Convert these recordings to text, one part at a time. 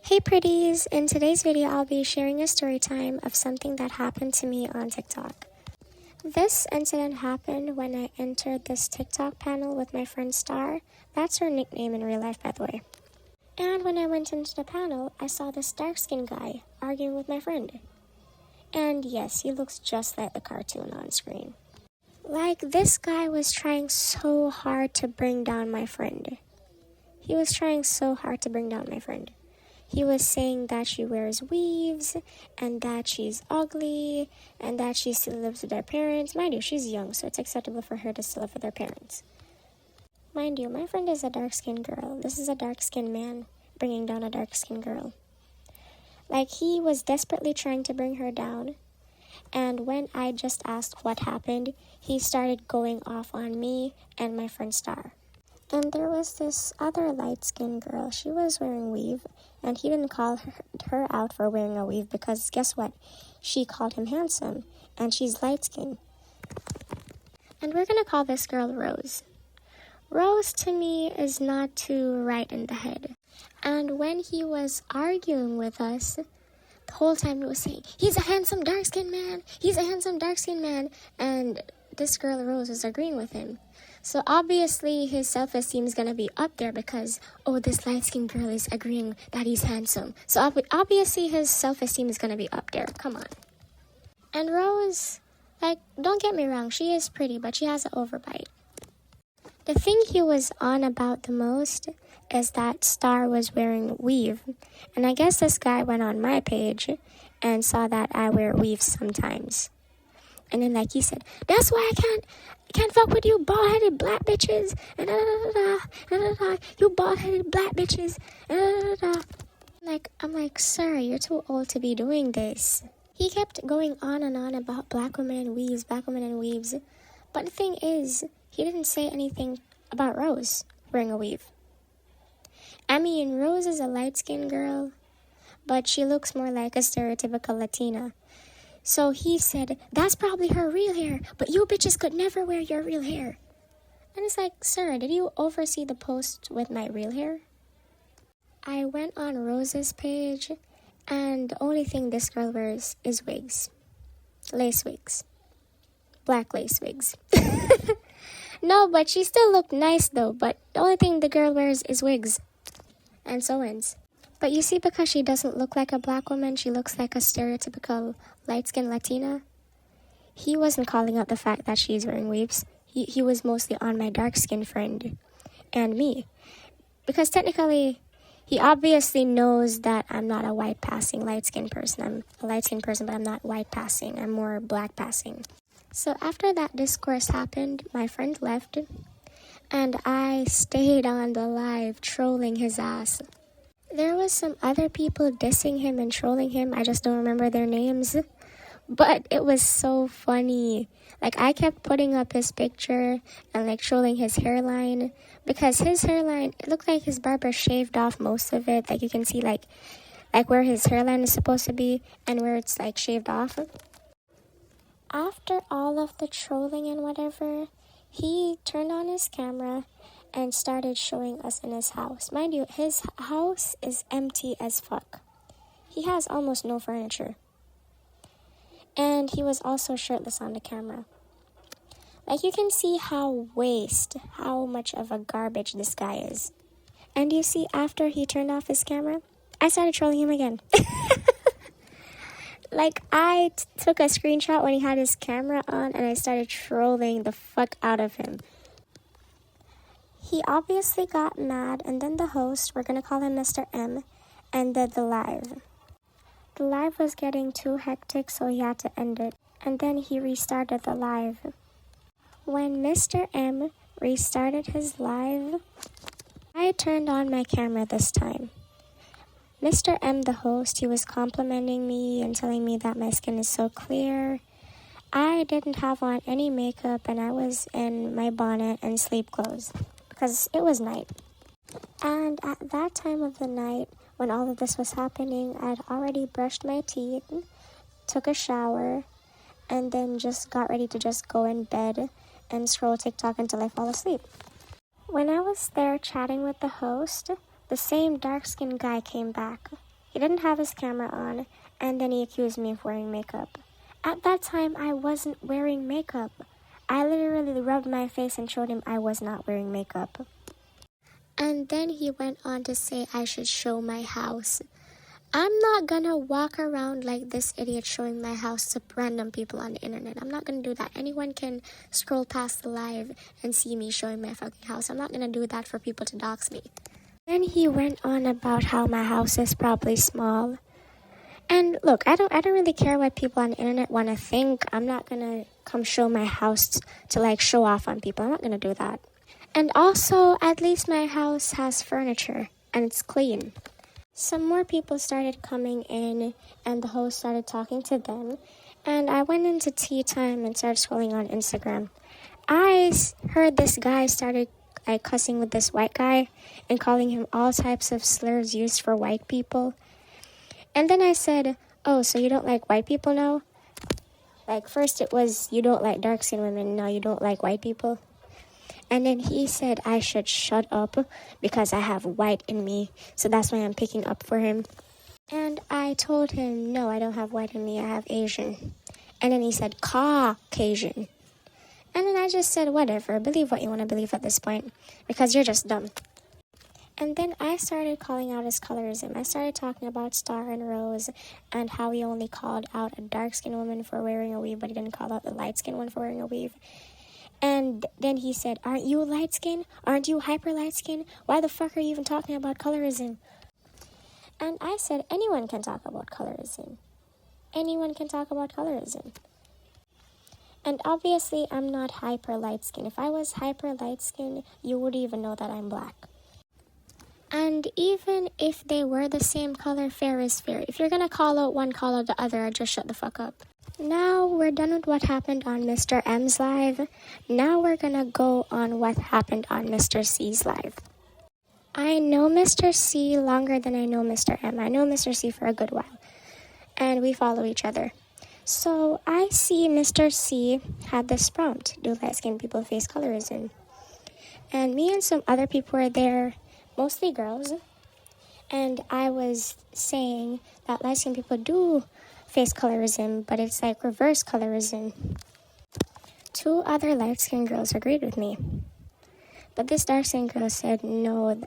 Hey pretties! In today's video, I'll be sharing a story time of something that happened to me on TikTok. This incident happened when I entered this TikTok panel with my friend Star. That's her nickname in real life, by the way. And when I went into the panel, I saw this dark-skinned guy arguing with my friend. And yes, he looks just like the cartoon on screen. Like, this guy was trying so hard to bring down my friend. He was trying so hard to bring down my friend. He was saying that she wears weaves, and that she's ugly, and that she still lives with her parents. Mind you, she's young, so it's acceptable for her to still live with her parents. Mind you, my friend is a dark-skinned girl. This is a dark-skinned man bringing down a dark-skinned girl. Like, he was desperately trying to bring her down, and when I just asked what happened, he started going off on me and my friend Star. And there was this other light-skinned girl. She was wearing weave, and he didn't call her out for wearing a weave because guess what? She called him handsome, and she's light-skinned. And we're going to call this girl Rose. Rose, to me, is not too right in the head. And when he was arguing with us, the whole time he was saying, he's a handsome dark-skinned man, he's a handsome dark-skinned man, and this girl Rose was agreeing with him. So obviously his self-esteem is going to be up there because, oh, this light-skinned girl is agreeing that he's handsome. So obviously his self-esteem is going to be up there. Come on. And Rose, like, don't get me wrong, she is pretty, but she has an overbite. The thing he was on about the most is that Star was wearing weave. And I guess this guy went on my page and saw that I wear weave sometimes. And then, like, he said, that's why I can't fuck with you bald-headed black bitches. And you bald-headed black bitches. I'm like, sir, you're too old to be doing this. He kept going on and on about black women and weaves, black women and weaves. But the thing is, he didn't say anything about Rose wearing a weave. I mean, Rose is a light-skinned girl, but she looks more like a stereotypical Latina. So he said, that's probably her real hair, but you bitches could never wear your real hair. And it's like, sir, did you oversee the post with my real hair? I went on Rose's page, and the only thing this girl wears is wigs. Lace wigs. Black lace wigs. No, but she still looked nice though, but the only thing the girl wears is wigs. And sew-ins. But you see, because she doesn't look like a black woman, she looks like a stereotypical light-skinned Latina. He wasn't calling out the fact that she's wearing weaves. He was mostly on my dark-skinned friend and me. Because technically, he obviously knows that I'm not a white-passing light-skinned person. I'm a light-skinned person, but I'm not white-passing. I'm more black-passing. So after that discourse happened, my friend left, and I stayed on the live trolling his ass. There was some other people dissing him and trolling him. I just don't remember their names. But it was so funny. Like, I kept putting up his picture and, like, trolling his hairline. Because his hairline, it looked like his barber shaved off most of it. Like, you can see, like where his hairline is supposed to be and where it's, like, shaved off. After all of the trolling and whatever, he turned on his camera and started showing us in his house. Mind you, his house is empty as fuck. He has almost no furniture. And he was also shirtless on the camera. Like, you can see how much of a garbage this guy is. And you see, after he turned off his camera, I started trolling him again. Like, I took a screenshot when he had his camera on, and I started trolling the fuck out of him. He obviously got mad, and then the host, we're going to call him Mr. M, ended the live. The live was getting too hectic, so he had to end it. And then he restarted the live. When Mr. M restarted his live, I turned on my camera this time. Mr. M, the host, he was complimenting me and telling me that my skin is so clear. I didn't have on any makeup, and I was in my bonnet and sleep clothes because it was night. And at that time of the night, when all of this was happening, I'd already brushed my teeth, took a shower, and then just got ready to just go in bed and scroll TikTok until I fall asleep. When I was there chatting with the host, the same dark-skinned guy came back. He didn't have his camera on, and then he accused me of wearing makeup. At that time, I wasn't wearing makeup. I literally rubbed my face and showed him I was not wearing makeup. And then he went on to say I should show my house. I'm not gonna walk around like this idiot showing my house to random people on the internet. I'm not gonna do that. Anyone can scroll past the live and see me showing my fucking house. I'm not gonna do that for people to dox me. Then he went on about how my house is probably small. And look, I don't really care what people on the internet want to think. I'm not gonna come show my house to like show off on people. I'm not gonna do that. And also, at least my house has furniture and it's clean. Some more people started coming in and the host started talking to them. And I went into tea time and started scrolling on Instagram. I heard this guy started like cussing with this white guy and calling him all types of slurs used for white people. And then I said, oh, so you don't like white people now? Like first it was you don't like dark-skinned women, now you don't like white people. And then he said I should shut up because I have white in me. So that's why I'm picking up for him. And I told him, no, I don't have white in me, I have Asian. And then he said, Caucasian. And then I just said, whatever, believe what you want to believe at this point, because you're just dumb. And then I started calling out his colorism. I started talking about Star and Rose and how he only called out a dark-skinned woman for wearing a weave, but he didn't call out the light-skinned one for wearing a weave. And then he said, aren't you light-skinned? Aren't you hyper light-skinned? Why the fuck are you even talking about colorism? And I said, anyone can talk about colorism. Anyone can talk about colorism. And obviously, I'm not hyper light-skinned. If I was hyper light-skinned, you wouldn't even know that I'm black. And even if they were the same color, fair is fair. If you're gonna call out one, call out the other, just shut the fuck up. Now we're done with what happened on Mr. M's live. Now we're gonna go on what happened on Mr. C's live. I know Mr. C longer than I know Mr. M. I know Mr. C for a good while. And we follow each other. So I see Mr. C had this prompt, do light-skinned people face colorism? And me and some other people were there, mostly girls, and I was saying that light-skinned people do face colorism, but it's like reverse colorism. 2 other light-skinned girls agreed with me. But this dark-skinned girl said, no,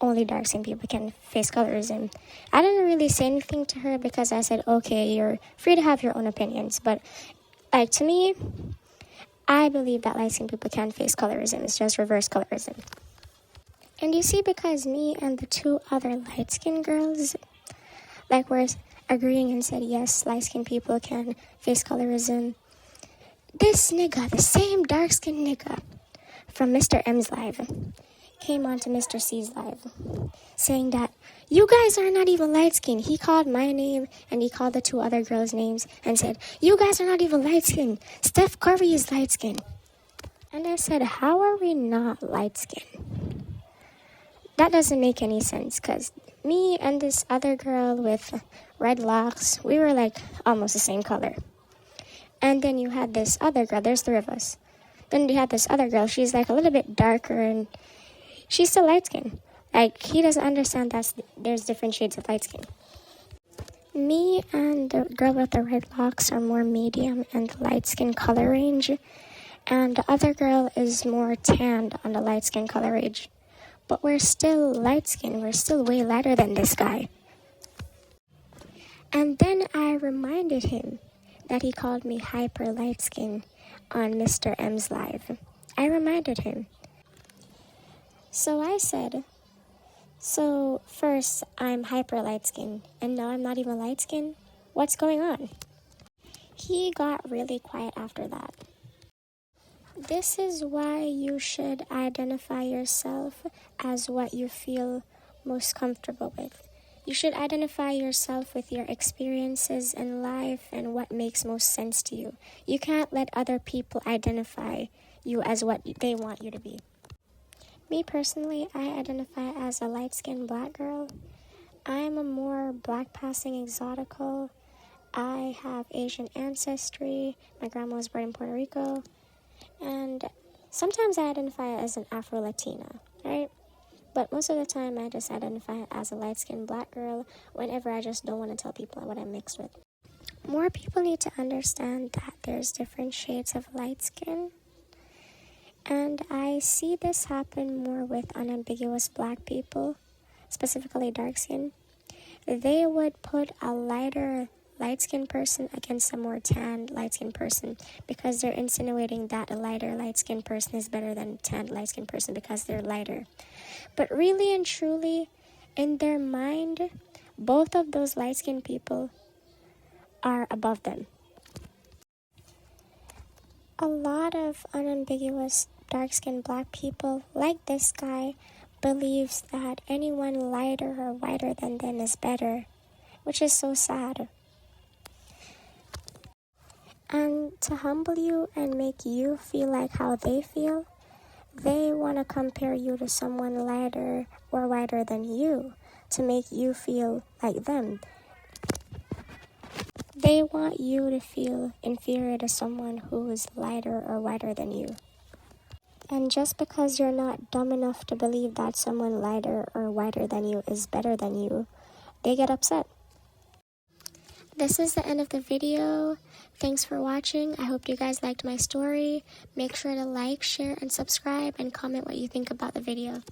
only dark-skinned people can face colorism. I didn't really say anything to her because I said, okay, you're free to have your own opinions. But, like, to me, I believe that light-skinned people can face colorism. It's just reverse colorism. And you see, because me and the 2 other light-skinned girls, like, were agreeing and said, yes, light-skinned people can face colorism, this nigga, the same dark-skinned nigga from Mr. M's live, came on to Mr. C's live, saying that you guys are not even light-skinned. He called my name, and he called the 2 other girls' names, and said, you guys are not even light-skinned. Steph Curry is light-skinned. And I said, how are we not light-skinned? That doesn't make any sense, because me and this other girl with red locks, we were like almost the same color. And then you had this other girl, there's 3 of us. Then you had this other girl, she's like a little bit darker and she's still light-skinned. Like, he doesn't understand that there's different shades of light skin. Me and the girl with the red locks are more medium and light skin color range. And the other girl is more tanned on the light skin color range. But we're still light skinned. We're still way lighter than this guy. And then I reminded him that he called me hyper light skin on Mr. M's live. I reminded him. So I said, so first I'm hyper light skin and now I'm not even light skin? What's going on? He got really quiet after that. This is why you should identify yourself as what you feel most comfortable with. You should identify yourself with your experiences in life and what makes most sense to you. You can't let other people identify you as what they want you to be. Me personally, I identify as a light-skinned black girl. I'm a more black-passing exotical. I have Asian ancestry. My grandma was born in Puerto Rico. And sometimes I identify as an Afro-Latina, right? But most of the time, I just identify as a light-skinned black girl whenever I just don't want to tell people what I'm mixed with. More people need to understand that there's different shades of light skin. And I see this happen more with unambiguous black people, specifically dark skin. They would put a lighter light-skinned person against a more tanned light-skinned person because they're insinuating that a lighter light-skinned person is better than a tanned light-skinned person because they're lighter. But really and truly, in their mind, both of those light-skinned people are above them. A lot of unambiguous dark-skinned black people, like this guy, believes that anyone lighter or whiter than them is better, which is so sad. And to humble you and make you feel like how they feel, they want to compare you to someone lighter or whiter than you to make you feel like them. They want you to feel inferior to someone who is lighter or whiter than you. And just because you're not dumb enough to believe that someone lighter or whiter than you is better than you, they get upset. This is the end of the video. Thanks for watching. I hope you guys liked my story. Make sure to like, share, and subscribe, and comment what you think about the video.